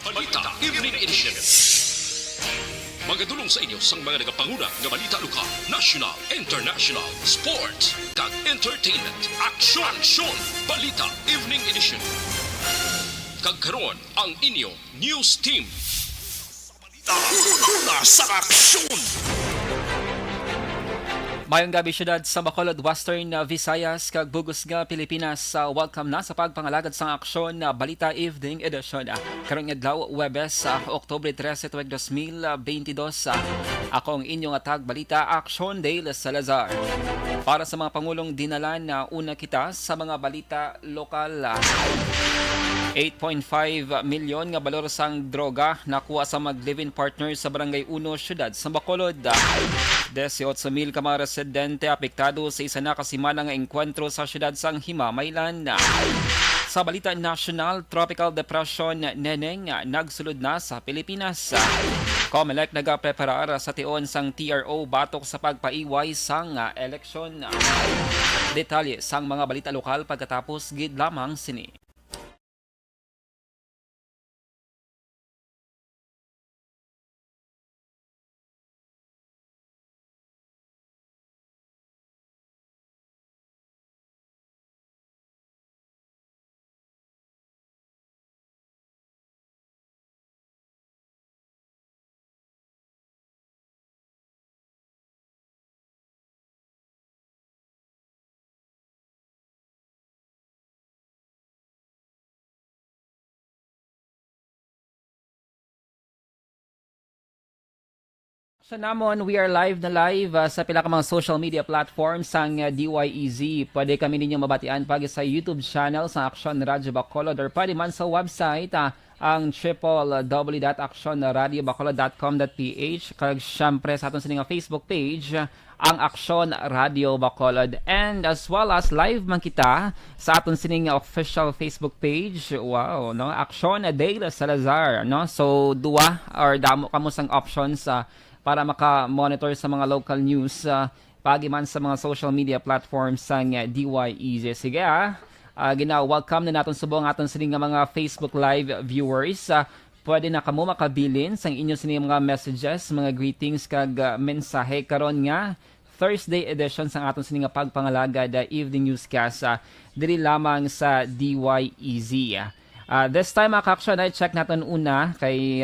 Balita Evening Edition. Magadulong sa inyo sang mga nagapanguna nga balita lokal, national, international, sports, kag entertainment. Aksyon! Balita Evening Edition. Kag karon ang inyo news team. Una sa aksyon! Mayong gabi syudad sa Bacolod, Western Visayas, kag Bugos nga Pilipinas. Welcome na sa pagpangalagad sa aksyon na Balita Evening Edition. Karong adlaw Huwebes, Oktubre 13, 2022. Ako ang inyong atag balita, Aksyon Dale Salazar. Para sa mga pangulong dinalan na una kita sa mga balita lokal. 8.5 milyon nga balor sang droga nakuha sa mag-live-in partner sa Barangay 1 syudad sa Bacolod. 18,000 ka mga residente apektado sa isa na kasimana nga engkwentro sa syudad sang Himamaylan. Sa balita national, Tropical Depression Neneng nagsulod na sa Pilipinas. COMELEC nagapreparar sa tion sang TRO batok sa pagpaiway sang eleksyon. Detalye sang mga balita lokal pagkatapos gid lamang sini. Sa namon, we are live sa pila ka mga social media platforms sang DYEZ. Pwede kami ninyo mabatian pag sa YouTube channel sa Aksyon Radio Bacolod or pwede man sa website ang www.actionradiobacolod.com.ph kag syempre sa aton sining Facebook page ang Aksyon Radio Bacolod, and as well as live man kita sa aton sining official Facebook page. Wow, no, Aksyon Dale Salazar, no. So duwa or damo kamo sang options para maka-monitor sa mga local news pagiman sa mga social media platforms sang DYEZ. Sige welcome na natin subong aton sining mga Facebook live viewers. Pwede na kamo makabilin sang inyo sining mga messages, mga greetings kag mensahe karon nga Thursday edition sang aton sining pagpangalagad evening newscast diri lamang sa DYEZ. This time, Aksyon, ay check natin una kay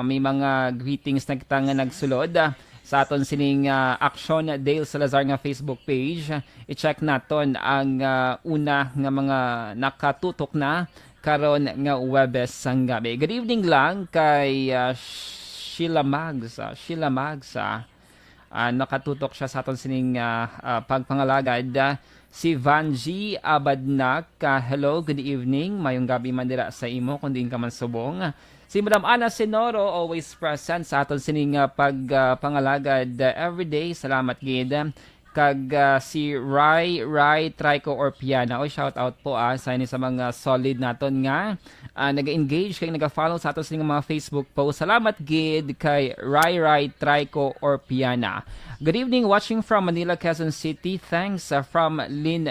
may mga greetings na kita nga nagsulod sa aton sining Aksyon Dale Salazar nga Facebook page. I-check natin ang una nga mga nakatutok na karon nga Huwebes sang gabi. Good evening lang kay Sheila Mags. Nakatutok siya sa aton sining pagpangalagad. Si Vanji Abadnak, hello, good evening. Mayong gabi man dira sa imo kung diin ka man subong. Si Madam Ana Senoro, always present sa aton sining pagpangalagad everyday. Salamat gid. Kag si Rai Trico or Piana. Shout out po sa ini sa mga solid naton nga naga-engage kay naga-follow sa aton sining mga Facebook post. Salamat gid kay Rai Trico or Piana. Good evening, watching from Manila, Quezon City. Thanks from Lin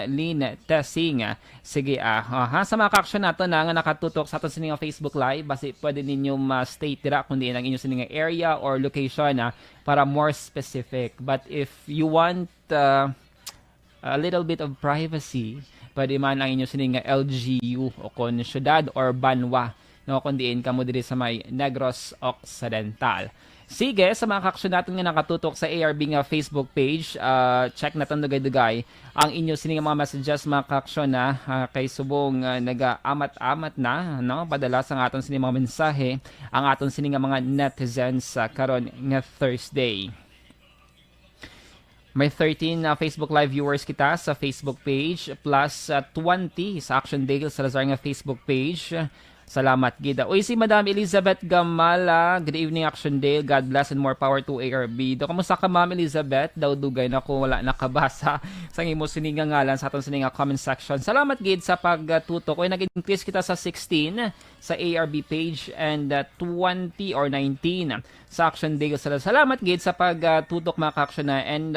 Tessing. Sige, sa mga ka-aksyon nato na nga nakatutok sa aton sining Facebook Live, basi pwede ninyo ma-state dira kung diin ang inyo sining area or location para more specific. But if you want a little bit of privacy, pwede man ang inyo sining LGU o kon syudad or Banwa, no, kung diin kamo diri sa may Negros Occidental. Sige, sa mga kaksyon natin nga nakatutok sa ARB nga Facebook page, check natin dugay-dugay ang inyo sining mga messages, mga kaksyon kay subong naga-amat-amat na, no, padala sa aton sining mga mensahe ang aton sining mga netizens karon nga Thursday. May 13 Facebook Live viewers kita sa Facebook page plus 20 sa Aksyon Dale Salazar nga Facebook page. Salamat gida. Uy, si Madam Elizabeth Gamala. Good evening, Aksyon Dale. God bless and more power to ARB. Do kamusta ka, Ma'am Elizabeth? Daw dugay na ko wala nakabasa sa imo sininga ngalan sa aton sininga comment section. Salamat gid sa pagtutok. Uy, nag-increase kita sa 16 sa ARB page and 20 or 19 sa Aksyon Dale. Salamat gid sa pagtutok, mga ka-aksyon na. And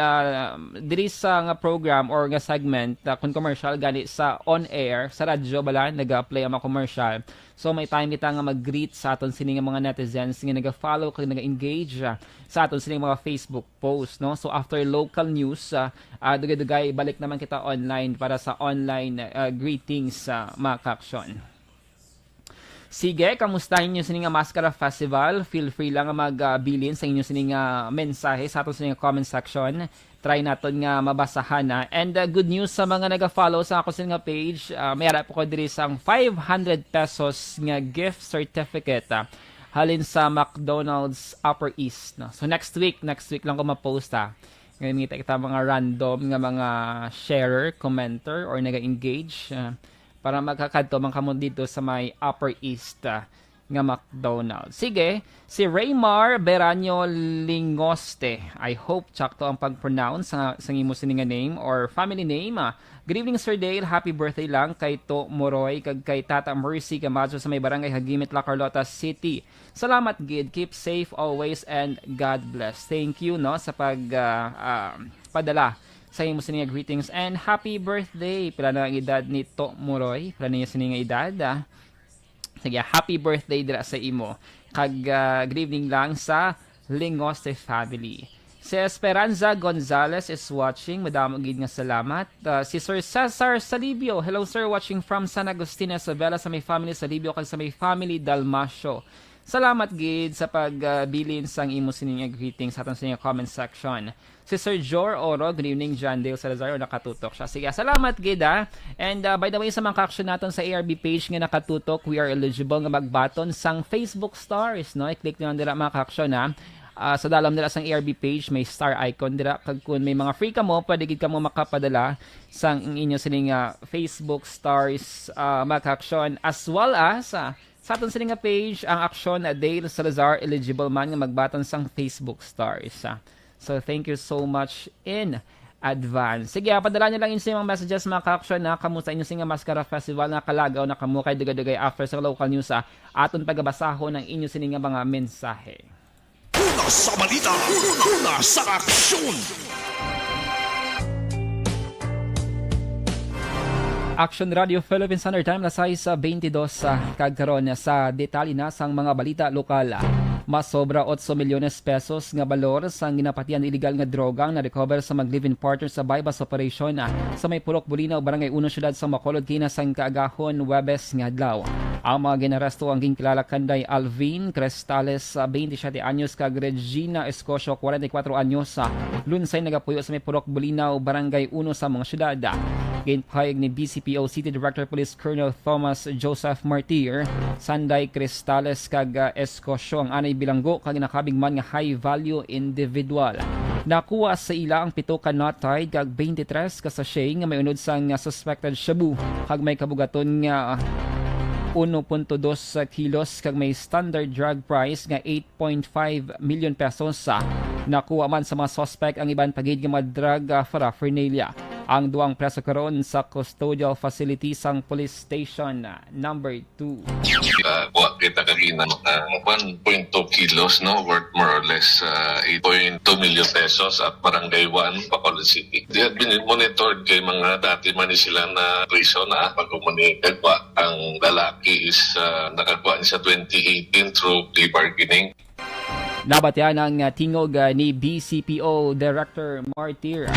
diri sa nga program or nga segment kung commercial gani sa on air sa radyo bala nag-apply ang mga commercial. So may time kita nga mag-greet sa aton sini nga mga netizens nga naga-follow kag naga-engage sa aton sini mga Facebook post, no? So after local news, dugay-dugay balik naman kita online para sa online greetings mga ka-aksyon. Sige, kamustahin nyo sa nga Mascara Festival. Feel free lang magbilin sa inyo sa nga mensahe sa aton sa nga comment section. Try naton nga mabasahan na. And good news sa mga naga-follow sa ako sa nga page. May harap ko diri sang 500 pesos nga gift certificate halin sa McDonald's Upper East. No? So next week lang ko ma-post Ngayon kita mga random nga mga sharer, commenter, or naga-engage. Para magkakadto man kamo dito sa may Upper East nga McDonald's. Sige, si Raymar Beranyo Lingoste. I hope sakto ang pag-pronounce sa imo sininga name or family name. Good evening, Sir Dale. Happy birthday lang kay To Moroy kag kay Tata Mercy Camacho sa may barangay Hagimit, La Carlota City. Salamat gid. Keep safe always and God bless. Thank you no sa padala sa imo sininga greetings and happy birthday. Pila na ang edad ni To Moroy? Pila niya sininga edad? Sige, happy birthday dira sa imo. Kag good evening lang sa Lingoste family. Si Esperanza Gonzalez is watching. Madamo gid nga salamat. Si Sir Cesar Salibio. Hello sir, watching from San Agustin, Isabela sa may family Salibio kag sa may family Dalmasio. Salamat gid sa pagbilin sang imo sininga greetings sa aton sa comment section. Si Sir Jor Oro, good evening, John Dale Salazar, nakatutok siya. Sige, salamat gid And by the way, sa mga ka-action natin sa ARB page nga nakatutok, we are eligible nga magbaton sang Facebook stars, no? I-click nyo lang dira mga ka-action sa dalam nila sang ARB page, may star icon dira. Kag kung may mga free ka mo, pwede gid ka mo makapadala sang inyo sining Facebook stars mga ka-action, as well as sa aton sining page, ang aksyon Dale Salazar eligible man nga magbaton sang Facebook stars. So, thank you so much in advance. Sige, padala nyo lang yun sa mga messages mga ka-action kamusta inyo sa Mascara Festival na kalagaw na kamo kay dugay-dugay after sa local news aton pagabasahon ng inyo sininga mga mensahe. Una sa balita, una sa aksyon. Action Radio Philippines Standard Time na sa 22 kagkaron sa detalye na sang mga balita lokal. Mas sobra 8 milyones pesos nga balor sa ginapatian illegal nga droga na recover sa mag-live-in partner sa bypass operation sa may Purok Bulinaw, Barangay 1, Syudad sa Bacolod, kinasang kaagahon Webes nga adlaw. Ang mga ginaresto ang ginkilala kanday Alvin Crestales, 27 anyos, kag Regina Escosio, 44 anyos, lunsay nagapuyo sa may Purok Bulinaw, Barangay 1 sa mga syudad. Ginpahayag ni BCPO City Director Police Colonel Thomas Joseph Martir, Sanday Cristales kag Escosio ang anay bilanggo kag nakabing man nga high value individual. Nakuha sa ila ang 7 ka notide kag 23 ka sachet nga may unod sang suspected shabu kag may kabugaton nga 1.2 kilos kag may standard drug price nga 8.5 million pesos. Nakuha man sa mga suspect ang iban pagid nga mga drug paraphernalia. Ang duwang preso karon sa custodial facility sang police station number 2. Kuha kita kagina 1.2 kilos no, worth more or less 8.2 million pesos at Barangay 1, Bacolod City. They had been monitored kay mga dati man sila na prison pag-communicate pa. Ang lalaki is nakakuha niya sa 2018 through plea bargaining. Nabatian ang tingog ni BCPO Director Martir.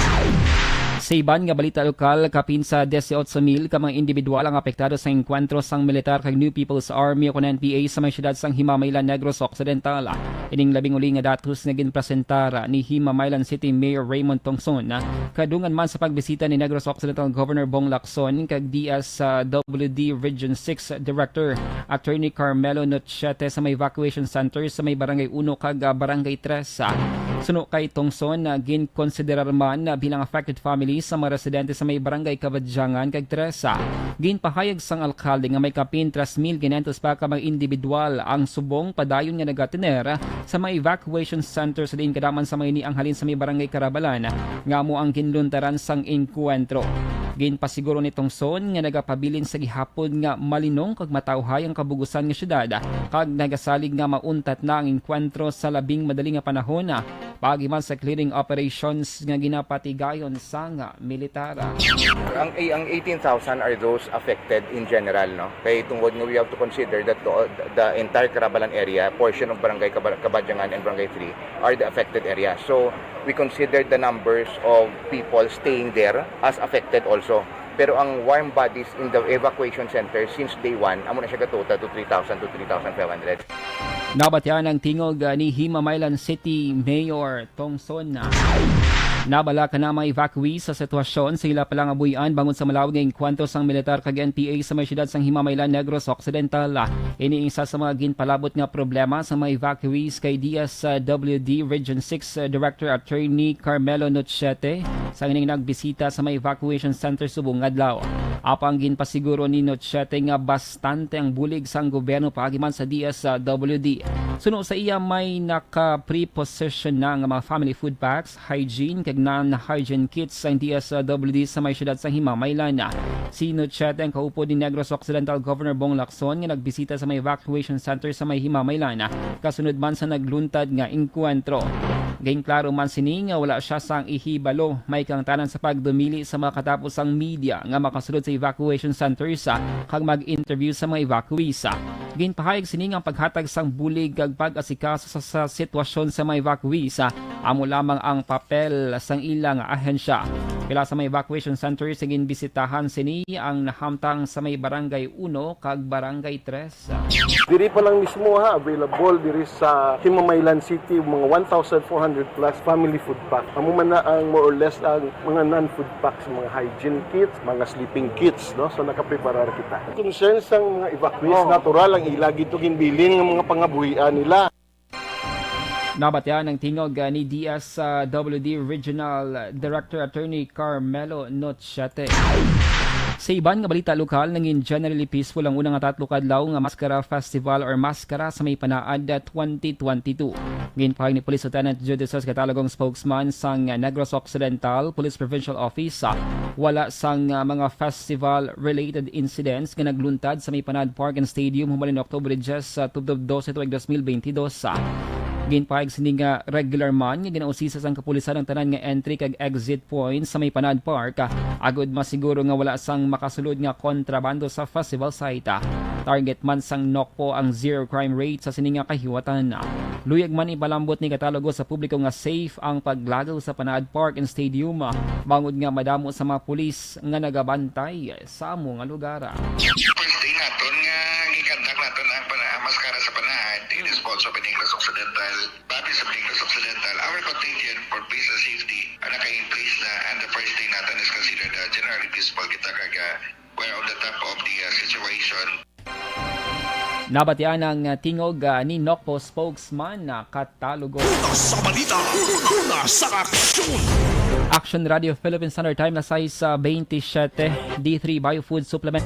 Sa iban nga balita lokal, kapin sa 18,000 ka mga individual ang apektado sa engkwentro sang militar kag New People's Army o NPA sa mga syudad sang Himamaylan, Negros Occidental. Ining labing uli nga datos nga ginpresentara ni Himamaylan City Mayor Raymond Tongson kadungan man sa pagbisita ni Negros Occidental Governor Bong Lacson kag DSWD Region 6 Director Attorney Carmelo Nochete sa may evacuation center sa may Barangay 1 kag Barangay 3. Suno kay Tongson ginkonsiderar man bilang affected family sa mga residente sa may Barangay Kabadjangan kag Teresa. Ginpahayag sang alkalde nga may kapin 3,500 pa ka mga individual ang subong padayon nga nagatiner sa mga evacuation center sa diin kadaman sa mga inianghalin sa may Barangay Karabalan nga mo ang ginluntaran sang enkwentro. Ginpasiguro ni Tongson nga nagapabilin sa gihapon nga malinong kag matawhay ang kabugusan nga syudad kag nagasalig nga mauntat na ang enkwentro sa labing madali nga panahon Pagi man sa clearing operations nga ginapatigayon sa militara. Ang 18,000 are those affected in general, no? Kaya tungod nga we have to consider that the entire Carabalan area, portion of Barangay Kabadyangan and Barangay 3 are the affected area. So we consider the numbers of people staying there as affected also. Pero ang warm bodies in the evacuation center since day 1, amo na siya total to 3,000 to 3,500. Nabatyan ang tingog ni Himamaylan City Mayor Tongson na nabala ka na mga evacuee sa sitwasyon sa ila palang abuyan bangon sa malawag ng kwento sang militar kag NPA sa may siyudad sang Himamaylan Negros Occidental. Iniisa sa mga ginpalabot nga problema sa mga evacuees kay DSWD Region 6 Director Attorney Carmelo Nochete sa ining nagbisita sa mga evacuation center subong adlaw. Apang ginpasiguro ni Nochete nga bastante ang bulig sang gobyerno pagiman sa DSWD. Suno sa iya may naka-preposition na nga mga family food packs, hygiene kag non-hygiene kits sa DSWD sa may siyudad sa Himamaylan. Si Nochete ang kaupo ni Negros Occidental Governor Bong Lacson nga nagbisita sa may evacuation center sa may Himamaylan kasunod man sa nagluntad nga engkwentro. Gayng klaro man sini nga wala siya sang ihibalo may kangtanan sa pagdumili sa mga katapusang media nga makasulod sa evacuation centers kag mag-interview sa mga evacuees. Ginpahayag sini nga paghatag sang bulig kag pag-asikaso sa sitwasyon sa mga evacuees amo lamang ang papel sang ilang ahensya. Pila sa mga evacuation centers sigin bisitahan sini ang nahamtang sa may barangay 1 kag barangay 3. Diri pa lang mismo available diri sa Himamaylan City mga 1,400 plus family food pack. Amo man na ang more or less ang mga non-food packs, mga hygiene kits, mga sleeping kits, no? So nakapreparar kita. Concern sang mga evacuees natural ang ilagi to ginbilin ng mga pangabuhian nila. Nabatyan ng tingog ni DSWD Regional Director Attorney Carmelo Nochete. Sa iban nga balita lokal, nangin generally peaceful ang unang tatlo kadlaw nga Maskara Festival or Maskara sa may panaad 2022. Ginpahayag ni Police Lieutenant Jude Sos katalogong spokesman sang Negros Occidental Police Provincial Office wala sang mga festival-related incidents nga nagluntad sa may Panad Park and Stadium humalin October 10 sa 12 tuig 2022. Ginpahayag sini nga regular man nga ginausisa sang kapulisan ang tanan nga entry kag exit points sa may Panad Park agud masiguro nga wala sang makasulod nga kontrabando sa festival site. Target man sang NOCPO ang zero crime rate sa sini nga kahiwatan. Luyag man ipalambot ni katalogo sa publiko nga safe ang paglagaw sa Panad Park and Stadium bangod nga madamo sa mga pulis nga nagabantay sa amo nga lugar. First thing naton nga gikandak naton ang maskara sa Panad, it is also Benignos Occidental, Baptist of Benignos Occidental. Our contingent for peace and safety naka-in place na, and the first thing natin is considered generally peaceful. Kita kaga we're on the top of the situation. Nabatyan ang tingog ni NOCPO spokesman na katalogo. Sa balita, una sa aksyon! Action Radio Philippine Standard Time na size 27 D3 Biofood Supplement.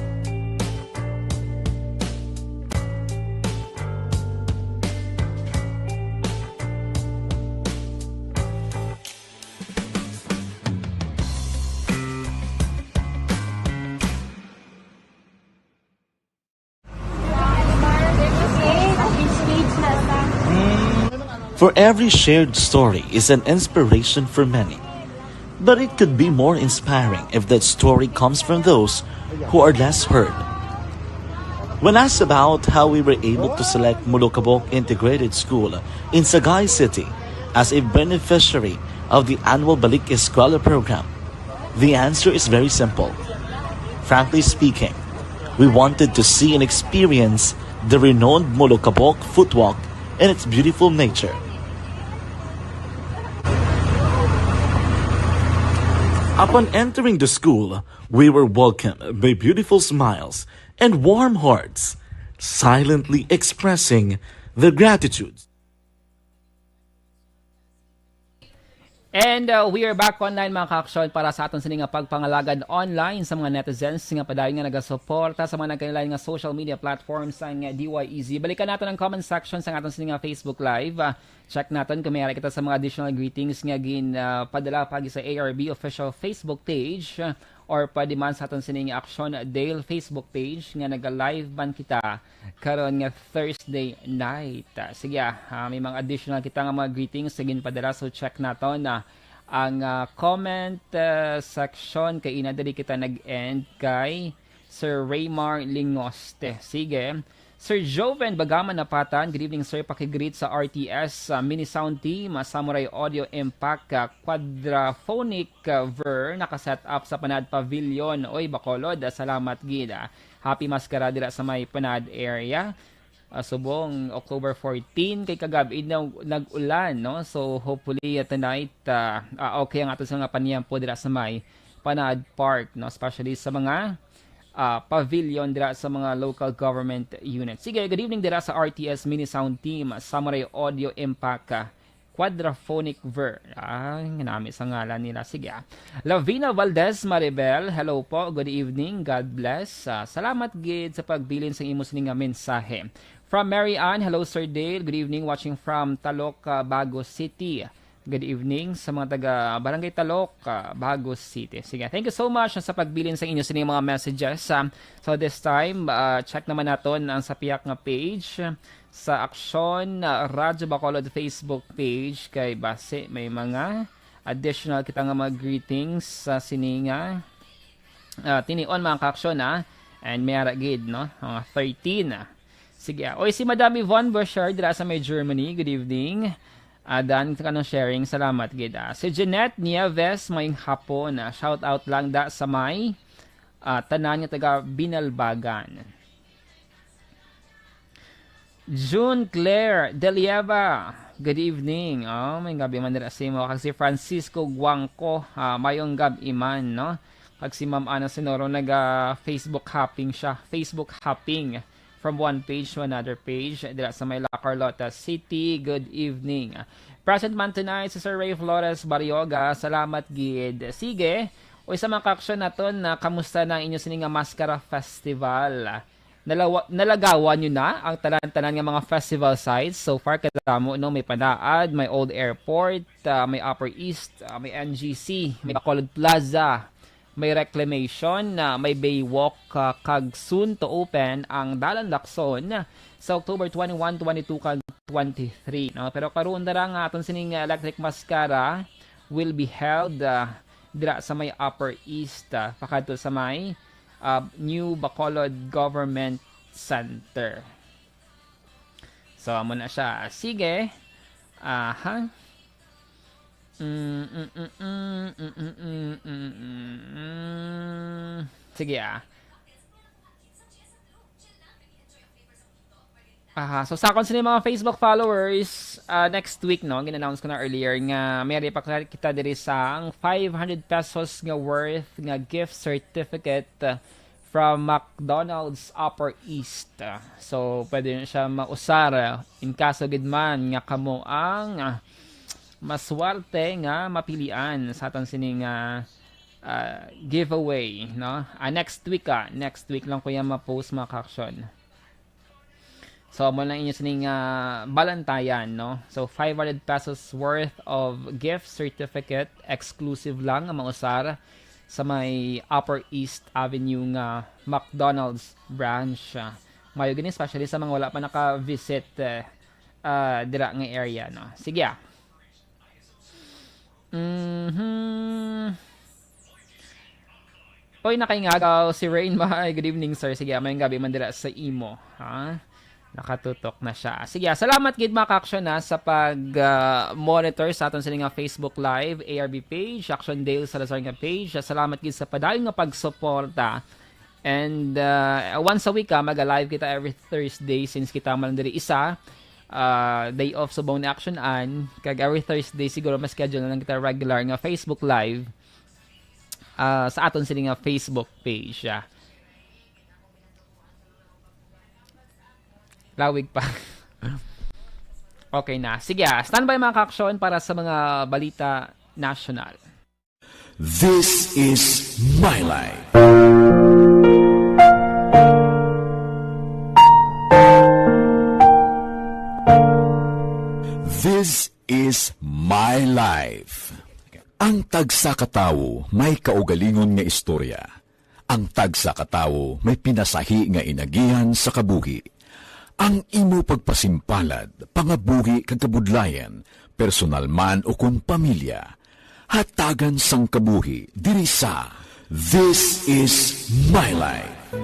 For every shared story is an inspiration for many. But it could be more inspiring if that story comes from those who are less heard. When asked about how we were able to select Mulukabok Integrated School in Sagay City as a beneficiary of the annual Balik Eskwela program, the answer is very simple. Frankly speaking, we wanted to see and experience the renowned Mulukabok footwalk in its beautiful nature. Upon entering the school, we were welcomed by beautiful smiles and warm hearts, silently expressing their gratitude. And we are back online mga ka-aksyon para sa aton sining nga pagpangalagad online sa mga netizens nga padayon nga nagasuporta sa mga nagkanilang nga social media platforms ang DYEZ. Balikan natin ang comment section sa aton sining nga Facebook Live. Check natin kung mayroon kita sa mga additional greetings nga padala pagi sa ARB official Facebook page. or pwede man sa aton sining Action Dale Facebook page nga naga-live man kita karon nga Thursday night. Sige, may mga additional kita nga mga greetings sige padala, so check naton na ang comment section kay ina diri kita nag-end kay Sir Raymar Lingoste. Sige. Sir Joven Bagaman Napatan, good evening sir, pakigreet sa RTS Mini Sound Team, Samurai Audio Impact, Quadraphonic Ver, nakaset up sa Panad Pavilion. Oy, Bacolod, salamat gid. Happy Mascara dira sa may Panad area. Subong October 14 kay kagabi nag-ulan, no? So hopefully tonight okay ang ato sa nga paniyampo dira sa may Panad Park, no? Especially sa mga pavilion dira sa mga local government units. Sige, good evening dira sa RTS Mini Sound Team, Samurai Audio Impact, Quadraphonic Ver. Nami sa ngalan nila. Sige. Lavina Valdez Maribel, hello po, good evening, God bless. Salamat gid sa pagbilin sa imo sining mensahe. From Mary Ann, hello Sir Dale, good evening, watching from Talok, Bago City. Good evening sa mga taga Barangay Talok, Bago City. Sige, thank you so much sa pagbilin sa inyo sa mga messages. So this time, check naman natin ang sapiak nga page sa Aksyon Radyo Bacolod Facebook page kay base may mga additional kita nga mga greetings sa sininga tinion mga ka-aksyon and may aragid no mga 13. Sige, oy si Madam Yvonne Bouchard dira sa may Germany, good evening. Dan ka ng sharing, salamat gid. Si Jeanette Nieves mayong hapon, shout out lang da sa may tanan nga taga Binalbagan. June Claire Delieva, good evening. May gabi man dira si mo kag si Francisco Guangco, mayong gabi man, no? Kag si Ma'am Ana Sinoro naga Facebook hopping siya, Facebook hopping from one page to another page dira sa may La Carlota City. Good evening. Present man tonight si Sir Ray Flores Barioga, salamat gid. Sige, o sa mga ka-aksyon naton na kamusta na inyo sining Mascara Festival? Nalagawan nyo na ang tanan-tanan nga mga festival sites so far kadamo, no? May Panaad, may Old Airport, may Upper East, may NGC, may Bacolod Plaza, may Reclamation, may Baywalk, kag soon to open ang Dalan Lacson sa October 21, 22 kag 23. No? Pero karon dara nga aton sining Electric Mascara will be held dira sa may Upper East, pakadto sa may New Bacolod Government Center. So amo na siya. Sige. Sige so sakon sa mga Facebook followers, next week no, gin-announce ko na earlier nga may pa kita diri sa 500 pesos nga worth nga gift certificate from McDonald's Upper East. So pwede siya mausar in kaso gid man nga kamo ang maswerte nga mapilian sa aton sining giveaway, no? Next week lang ko yan ma-post mga ka-aksyon. So mo lang inyo sining balantayan, no? So 500 pesos worth of gift certificate, exclusive lang ang mausar sa may Upper East Avenue nga McDonald's branch. Mayo gini especially sa mga wala pa naka-visit dira nga area, no? Sige. Oy, nakaingagaw si Rain Mahay. Good evening, sir. Sige, mayong gabi man dira sa imo. Nakatutok na siya. Sige, salamat gid mga ka-aksyon sa pag-monitor sa aton sining Facebook Live, ARB page, Action Dale Salazar nga page. Salamat gid sa padayon nga pagsuporta. And once a week mag-live kita every Thursday since kita man diri isa. Day off subong ni Action An. Kag every Thursday siguro mas schedule na lang kita regular nga Facebook Live sa aton sining nga Facebook page. Lawig pa. Okay na. Sige, standby mga ka-aksyon para sa mga balita national. This is My Life. This is My Life. Ang tagsakatawo may kaugalingon nga istorya. Ang tagsakatawo may pinasahi nga inagihan sa kabuhi. Ang imo pagpasimpalad, pangabuhi kag kabudlayan, personal man o kung pamilya, hatagan sang kabuhi diri sa This is My Life.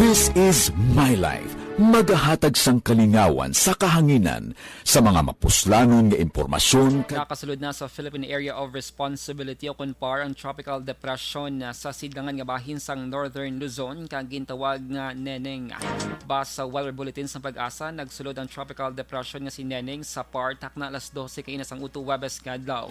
This is My Life. Magahatag sang kalingawan sa kahanginan sa mga mapuslanon nga impormasyon. Nakasulod na sa Philippine Area of Responsibility o KUNPAR ang tropical depression sa sidlangan nga bahin sang Northern Luzon kag gintawag nga Neneng. Basa sa weather bulletin sa Pag-asa, nagsulod ang tropical depression nga si Neneng sa PAR takna alas 12 kay sa Uto Webes kadlaw.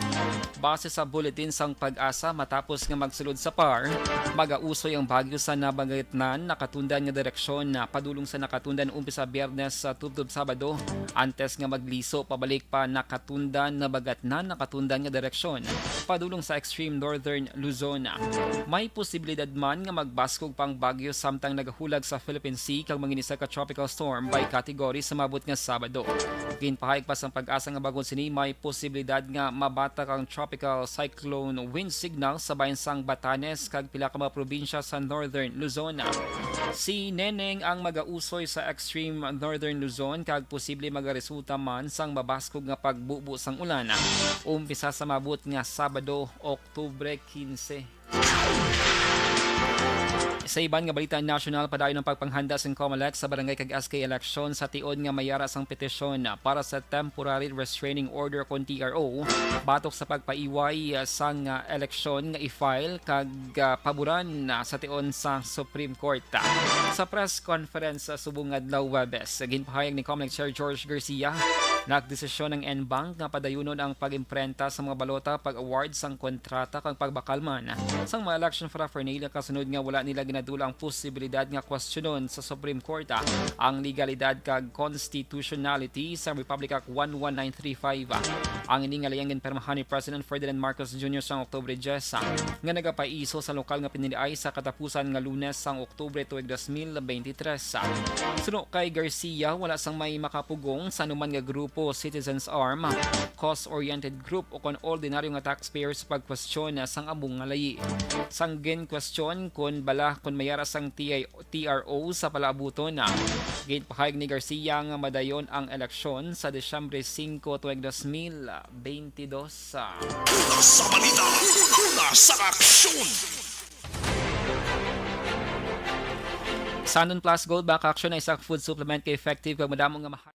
Base sa bulletin sang Pag-asa, matapos nga magsulod sa PAR, magausoy ang bagyo sa nabangitnan nakatundan nga direksyon na padulong sa nakatundan umpisa Biyernes sa tubtob Sabado, antes nga magliso pabalik pa nakatundan na bagatnan nakatundan nga direksyon padulong sa extreme northern Luzon. May posibilidad man nga magbaskog pang bagyo samtang nagahulag sa Philippine Sea kag manginisa ka tropical storm by category sa mabot nga Sabado. Ginpahayag pa sa Pag-asa nga bagon sini may posibilidad nga mabatak ang tropical cyclone wind signal sa bayan sang Batanes kag pila ka mga probinsya sa northern Luzon. Si Neneng ang magausoy sa extreme northern Luzon kag posible magaresulta man sang mabaskog nga pagbubo sang ulan umpisa sa mabot nga Sabado, Oktubre 15. Sa iban nga balita national, padayon ng pagpanghanda sa COMELEC sa barangay kag SK election sa tiod nga mayara sang petisyon para sa Temporary Restraining Order kon TRO batok sa pagpaiway sang eleksyon nga i-file kag paboran sa tion sa Supreme Court. Sa press conference sa subong adlaw Webes, ginpahayag ni COMELEC Chair George Garcia, nagdesisyon ng NBank nga padayunon ang pag-imprenta sa mga balota pag-award sang kontrata kag pagbakalman sang mga election paraphernalia kasunod nga wala nila ginadula ang posibilidad nga kwestiyonon sa Supreme Court ang legalidad kag constitutionality sa Republic Act 11935. Ang ini nga layang ginpermahan ni President Ferdinand Marcos Jr. sang Oktubre 10 nga nagapaiso sa lokal nga piniliay sa katapusan nga Lunes sang Oktubre tuig 2023. Suno kay Garcia, wala sang may makapugong sa anuman nga grupo Citizens Arm, cause-oriented group o kon ordinaryo nga taxpayers pagkwestiyon sang among nga layi. Sang gin-question kun bala kun mayara sang TRO sa palaabuton ginpahayag ni Garcia nga madayon ang eleksyon sa Desyembre 5 tuig 2022. Una sa balita, una sa aksyon. Sandon Plus Gold Back Action ay isang food supplement kay effective kag madamo nga mahal.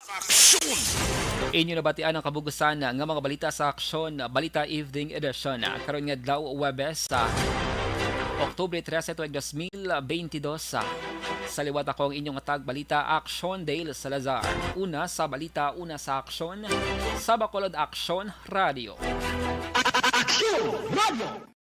Aksyon! Inyo nabatian ang kabugusan nga mga balita sa aksyon, Balita Evening Edition. Karon nga adlaw Webes sa Oktubre 13 tuig 2022. Sa liwat ako ang inyong atag balita Aksyon Dale Salazar. Una sa balita, una sa aksyon, sa Bacolod Aksyon Radio. Aksyon Radio!